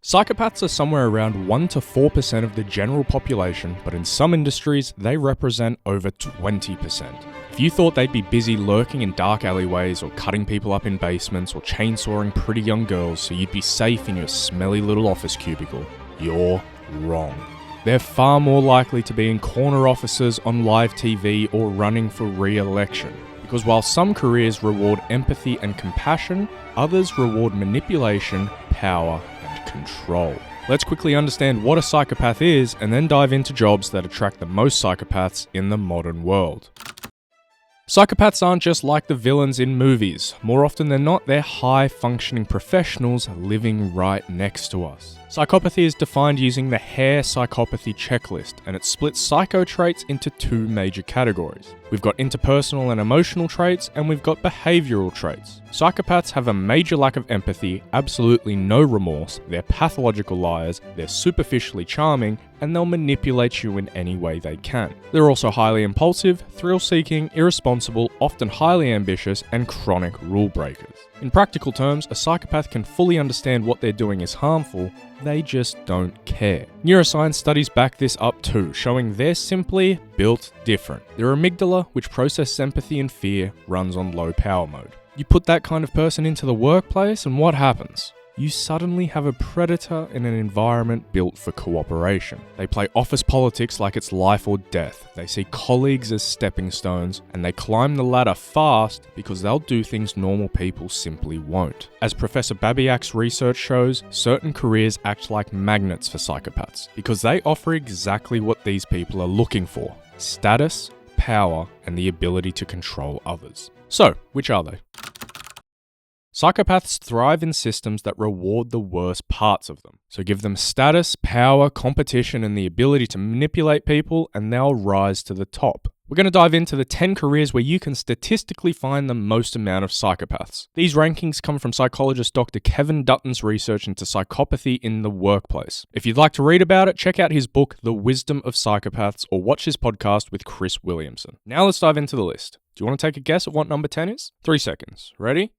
Psychopaths are somewhere around 1 to 4% of the general population, but in some industries, they represent over 20%. If you thought they'd be busy lurking in dark alleyways or cutting people up in basements or chainsawing pretty young girls so you'd be safe in your smelly little office cubicle, you're wrong. They're far more likely to be in corner offices on live TV or running for re-election. Because while some careers reward empathy and compassion, others reward manipulation, power, and control. Let's quickly understand what a psychopath is and then dive into jobs that attract the most psychopaths in the modern world. Psychopaths aren't just like the villains in movies. More often than not, they're high-functioning professionals living right next to us. Psychopathy is defined using the Hare psychopathy checklist, and it splits psycho traits into two major categories. We've got interpersonal and emotional traits, and we've got behavioral traits. Psychopaths have a major lack of empathy, absolutely no remorse, they're pathological liars, they're superficially charming, and they'll manipulate you in any way they can. They're also highly impulsive, thrill-seeking, irresponsible, often highly ambitious, and chronic rule breakers. In practical terms, a psychopath can fully understand what they're doing is harmful, they just don't care. Neuroscience studies back this up too, showing they're simply built different. Their amygdala, which processes empathy and fear, runs on low power mode. You put that kind of person into the workplace and what happens? You suddenly have a predator in an environment built for cooperation. They play office politics like it's life or death. They see colleagues as stepping stones, and they climb the ladder fast because they'll do things normal people simply won't. As Professor Babiak's research shows, certain careers act like magnets for psychopaths because they offer exactly what these people are looking for: status, power, and the ability to control others. So, which are they? Psychopaths thrive in systems that reward the worst parts of them. So give them status, power, competition, and the ability to manipulate people, and they'll rise to the top. We're going to dive into the 10 careers where you can statistically find the most amount of psychopaths. These rankings come from psychologist Dr. Kevin Dutton's research into psychopathy in the workplace. If you'd like to read about it, check out his book, The Wisdom of Psychopaths, or watch his podcast with Chris Williamson. Now let's dive into the list. Do you want to take a guess at what number 10 is? 3 seconds. Ready?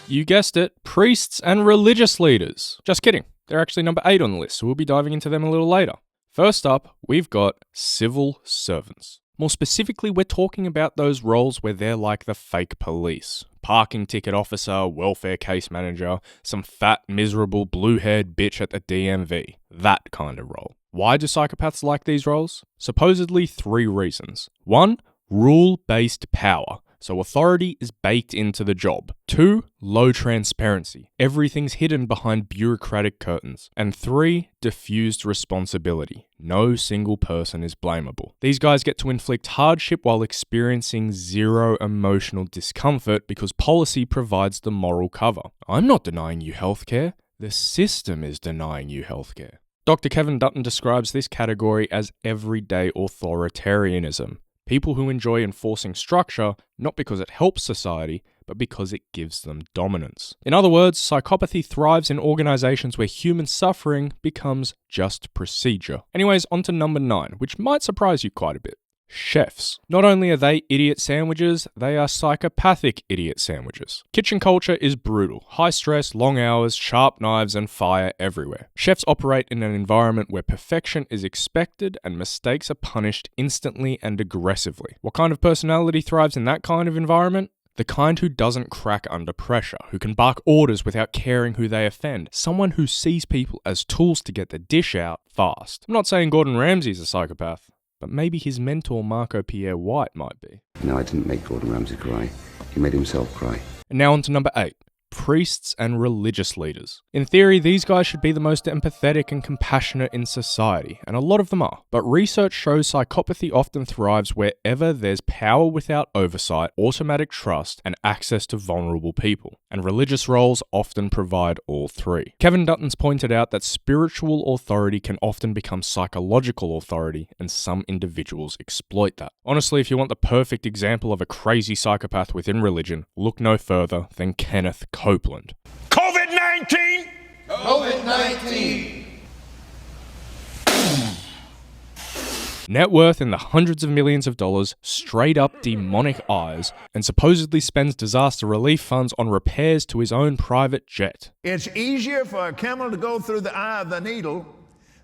You guessed it, priests and religious leaders. Just kidding, they're actually number 8 on the list, so we'll be diving into them a little later. First up, we've got civil servants. More specifically, we're talking about those roles where they're like the fake police. Parking ticket officer, welfare case manager, some fat, miserable, blue-haired bitch at the DMV. That kind of role. Why do psychopaths like these roles? Supposedly 3 reasons. 1, rule-based power. So authority is baked into the job. 2, low transparency. Everything's hidden behind bureaucratic curtains. And 3, diffused responsibility. No single person is blamable. These guys get to inflict hardship while experiencing zero emotional discomfort because policy provides the moral cover. I'm not denying you healthcare. The system is denying you healthcare. Dr. Kevin Dutton describes this category as everyday authoritarianism. People who enjoy enforcing structure, not because it helps society, but because it gives them dominance. In other words, psychopathy thrives in organizations where human suffering becomes just procedure. Anyways, on to number 9, which might surprise you quite a bit. Chefs. Not only are they idiot sandwiches, they are psychopathic idiot sandwiches. Kitchen culture is brutal. High stress, long hours, sharp knives, and fire everywhere. Chefs operate in an environment where perfection is expected and mistakes are punished instantly and aggressively. What kind of personality thrives in that kind of environment? The kind who doesn't crack under pressure, who can bark orders without caring who they offend. Someone who sees people as tools to get the dish out fast. I'm not saying Gordon Ramsay's a psychopath, but maybe his mentor Marco Pierre White might be. No, I didn't make Gordon Ramsay cry. He made himself cry. And now on to number 8. Priests and religious leaders. In theory, these guys should be the most empathetic and compassionate in society, and a lot of them are. But research shows psychopathy often thrives wherever there's power without oversight, automatic trust, and access to vulnerable people. And religious roles often provide all 3. Kevin Dutton's pointed out that spiritual authority can often become psychological authority, and some individuals exploit that. Honestly, if you want the perfect example of a crazy psychopath within religion, look no further than Kenneth Copeland. COVID-19! COVID-19! Net worth in the hundreds of millions of dollars, straight up demonic eyes, and supposedly spends disaster relief funds on repairs to his own private jet. It's easier for a camel to go through the eye of the needle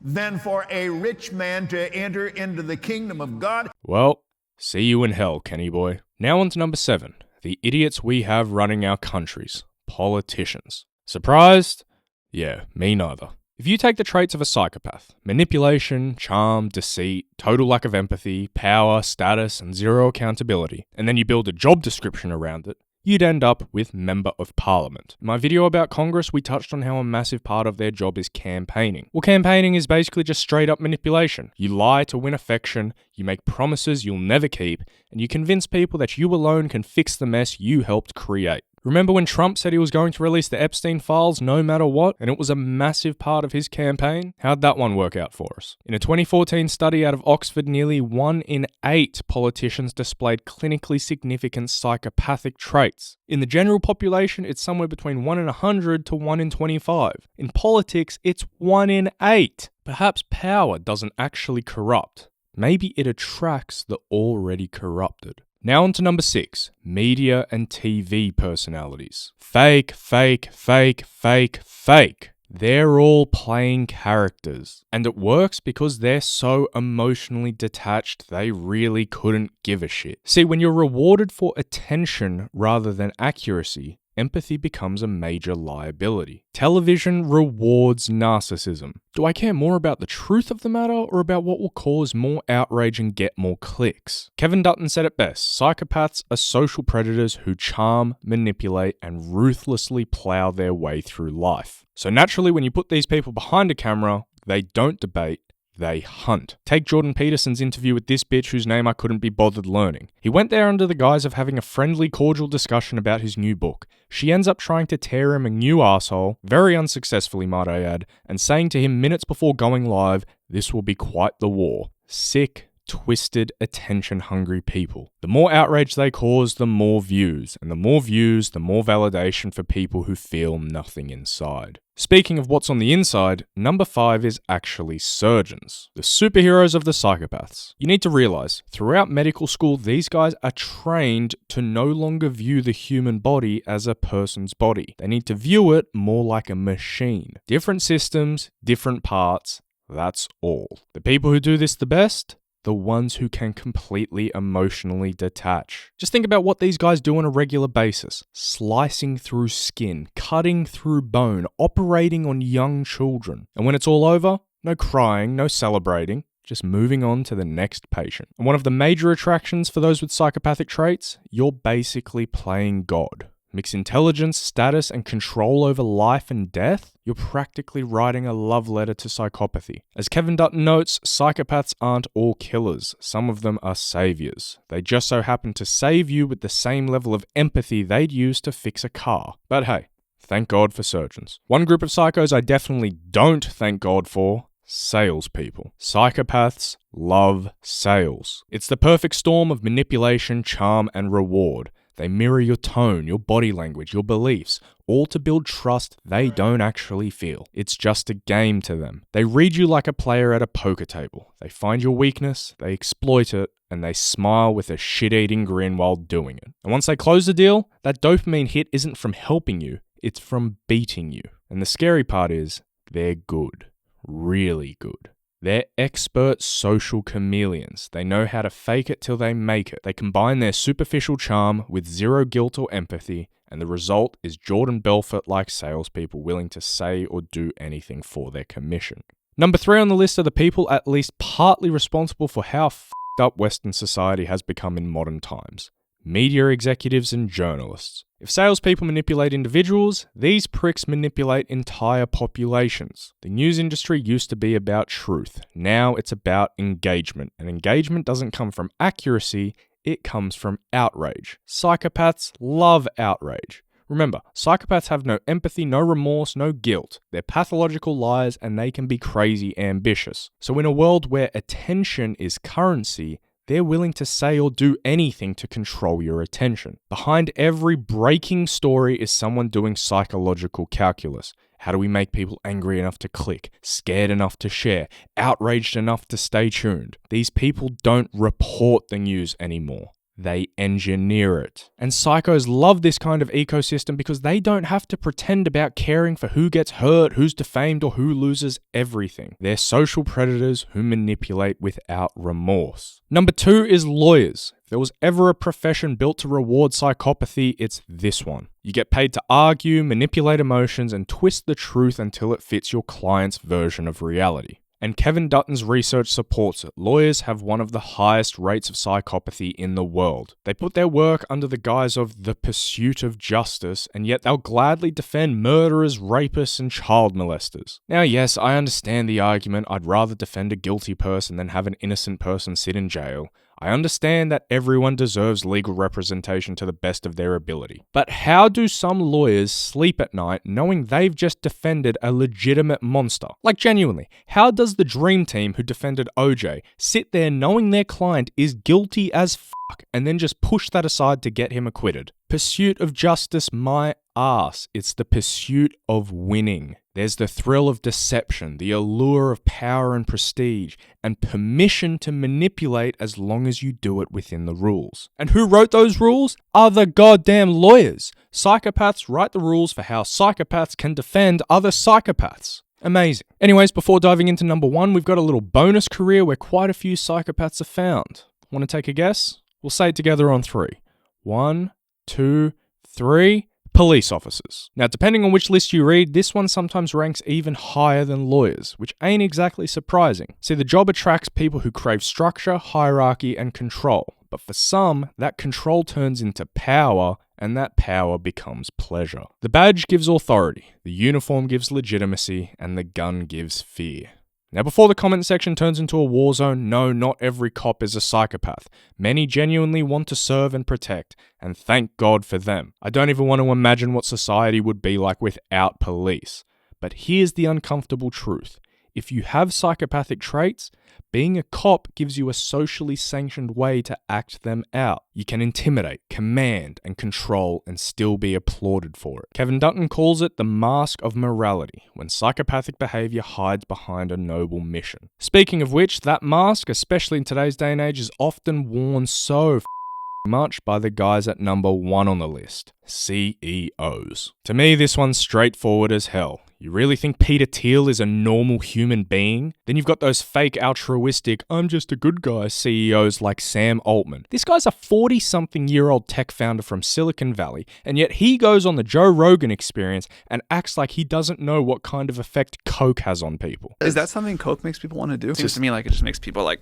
than for a rich man to enter into the kingdom of God. Well, see you in hell, Kenny boy. Now on to number 7, the idiots we have running our countries, politicians. Surprised? Yeah, me neither. If you take the traits of a psychopath, manipulation, charm, deceit, total lack of empathy, power, status, and zero accountability, and then you build a job description around it, you'd end up with Member of Parliament. In my video about Congress, we touched on how a massive part of their job is campaigning. Well, campaigning is basically just straight up manipulation. You lie to win affection, you make promises you'll never keep, and you convince people that you alone can fix the mess you helped create. Remember when Trump said he was going to release the Epstein files no matter what, and it was a massive part of his campaign? How'd that one work out for us? In a 2014 study out of Oxford, nearly 1 in 8 politicians displayed clinically significant psychopathic traits. In the general population, it's somewhere between 1 in 100 to 1 in 25. In politics, it's 1 in 8. Perhaps power doesn't actually corrupt. Maybe it attracts the already corrupted. Now on to number 6, media and TV personalities. Fake, fake, fake, fake, fake. They're all playing characters. And it works because they're so emotionally detached they really couldn't give a shit. See, when you're rewarded for attention rather than accuracy, empathy becomes a major liability. Television rewards narcissism. Do I care more about the truth of the matter or about what will cause more outrage and get more clicks? Kevin Dutton said it best. Psychopaths are social predators who charm, manipulate, and ruthlessly plow their way through life. So naturally, when you put these people behind a camera, they don't debate, they hunt. Take Jordan Peterson's interview with this bitch whose name I couldn't be bothered learning. He went there under the guise of having a friendly, cordial discussion about his new book. She ends up trying to tear him a new asshole, very unsuccessfully might I add, and saying to him minutes before going live, "This will be quite the war." Sick, twisted, attention-hungry people. The more outrage they cause, the more views, and the more views, the more validation for people who feel nothing inside. Speaking of what's on the inside, number 5 is actually surgeons, the superheroes of the psychopaths. You need to realize, throughout medical school, these guys are trained to no longer view the human body as a person's body. They need to view it more like a machine. Different systems, different parts, that's all. The people who do this the best? The ones who can completely emotionally detach. Just think about what these guys do on a regular basis. Slicing through skin, cutting through bone, operating on young children. And when it's all over, no crying, no celebrating, just moving on to the next patient. And one of the major attractions for those with psychopathic traits, you're basically playing God. Mix intelligence, status, and control over life and death, you're practically writing a love letter to psychopathy. As Kevin Dutton notes, psychopaths aren't all killers. Some of them are saviors. They just so happen to save you with the same level of empathy they'd use to fix a car. But hey, thank God for surgeons. One group of psychos I definitely don't thank God for: salespeople. Psychopaths love sales. It's the perfect storm of manipulation, charm, and reward. They mirror your tone, your body language, your beliefs, all to build trust they don't actually feel. It's just a game to them. They read you like a player at a poker table. They find your weakness, they exploit it, and they smile with a shit-eating grin while doing it. And once they close the deal, that dopamine hit isn't from helping you, it's from beating you. And the scary part is, they're good. Really good. They're expert social chameleons. They know how to fake it till they make it. They combine their superficial charm with zero guilt or empathy, and the result is Jordan Belfort-like salespeople willing to say or do anything for their commission. Number 3 on the list are the people at least partly responsible for how f***ed up Western society has become in modern times. Media executives and journalists. If salespeople manipulate individuals, these pricks manipulate entire populations. The news industry used to be about truth. Now it's about engagement. And engagement doesn't come from accuracy, it comes from outrage. Psychopaths love outrage. Remember, psychopaths have no empathy, no remorse, no guilt. They're pathological liars and they can be crazy ambitious. So in a world where attention is currency, they're willing to say or do anything to control your attention. Behind every breaking story is someone doing psychological calculus. How do we make people angry enough to click, scared enough to share, outraged enough to stay tuned? These people don't report the news anymore. They engineer it. And psychos love this kind of ecosystem because they don't have to pretend about caring for who gets hurt, who's defamed, or who loses everything. They're social predators who manipulate without remorse. Number 2 is lawyers. If there was ever a profession built to reward psychopathy, it's this one. You get paid to argue, manipulate emotions, and twist the truth until it fits your client's version of reality. And Kevin Dutton's research supports it. Lawyers have one of the highest rates of psychopathy in the world. They put their work under the guise of the pursuit of justice, and yet they'll gladly defend murderers, rapists, and child molesters. Now, yes, I understand the argument. I'd rather defend a guilty person than have an innocent person sit in jail. I understand that everyone deserves legal representation to the best of their ability. But how do some lawyers sleep at night knowing they've just defended a legitimate monster? Like, genuinely, how does the dream team who defended OJ sit there knowing their client is guilty as fuck and then just push that aside to get him acquitted? Pursuit of justice, my ass. It's the pursuit of winning. There's the thrill of deception, the allure of power and prestige, and permission to manipulate as long as you do it within the rules. And who wrote those rules? Other goddamn lawyers. Psychopaths write the rules for how psychopaths can defend other psychopaths. Amazing. Anyways, before diving into number 1, we've got a little bonus career where quite a few psychopaths are found. Want to take a guess? We'll say it together on 3. 1, 2, 3. Police officers. Now, depending on which list you read, this one sometimes ranks even higher than lawyers, which ain't exactly surprising. See, the job attracts people who crave structure, hierarchy, and control. But for some, that control turns into power, and that power becomes pleasure. The badge gives authority, the uniform gives legitimacy, and the gun gives fear. Now, before the comment section turns into a war zone, no, not every cop is a psychopath. Many genuinely want to serve and protect, and thank God for them. I don't even want to imagine what society would be like without police. But here's the uncomfortable truth. If you have psychopathic traits, being a cop gives you a socially sanctioned way to act them out. You can intimidate, command, and control and still be applauded for it. Kevin Dutton calls it the mask of morality, when psychopathic behavior hides behind a noble mission. Speaking of which, that mask, especially in today's day and age, is often worn so much by the guys at number 1 on the list, CEOs. To me, this one's straightforward as hell. You really think Peter Thiel is a normal human being? Then you've got those fake altruistic, I'm just a good guy CEOs like Sam Altman. This guy's a 40-something-year-old tech founder from Silicon Valley, and yet he goes on the Joe Rogan Experience and acts like he doesn't know what kind of effect Coke has on people. Is that something Coke makes people want to do? It seems to me like it just makes people like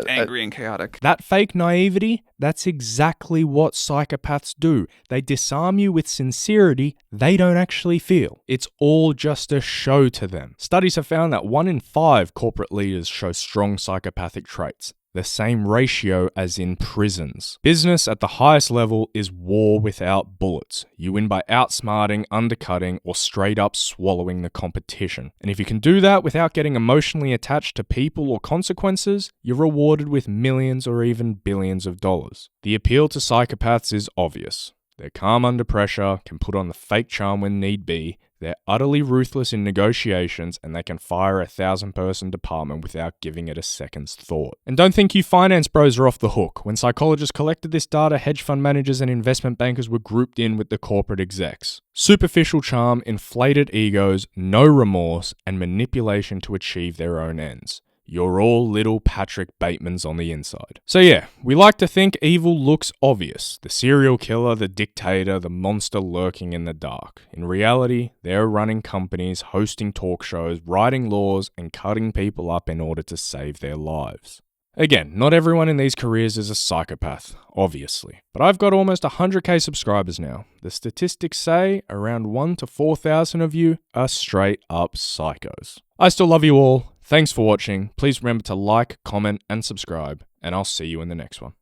angry and chaotic. That fake naivety, that's exactly what psychopaths do. They disarm you with sincerity they don't actually feel. It's all just a show to them. Studies have found that 1 in 5 corporate leaders show strong psychopathic traits. The same ratio as in prisons. Business at the highest level is war without bullets. You win by outsmarting, undercutting, or straight up swallowing the competition. And if you can do that without getting emotionally attached to people or consequences, you're rewarded with millions or even billions of dollars. The appeal to psychopaths is obvious. They're calm under pressure, can put on the fake charm when need be, they're utterly ruthless in negotiations, and they can fire a 1,000-person department without giving it a second's thought. And don't think you finance bros are off the hook. When psychologists collected this data, hedge fund managers and investment bankers were grouped in with the corporate execs. Superficial charm, inflated egos, no remorse, and manipulation to achieve their own ends. You're all little Patrick Batemans on the inside. So yeah, we like to think evil looks obvious. The serial killer, the dictator, the monster lurking in the dark. In reality, they're running companies, hosting talk shows, writing laws, and cutting people up in order to save their lives. Again, not everyone in these careers is a psychopath, obviously. But I've got almost 100k subscribers now. The statistics say around 1,000 to 4,000 of you are straight up psychos. I still love you all. Thanks for watching. Please remember to like, comment, and subscribe, and I'll see you in the next one.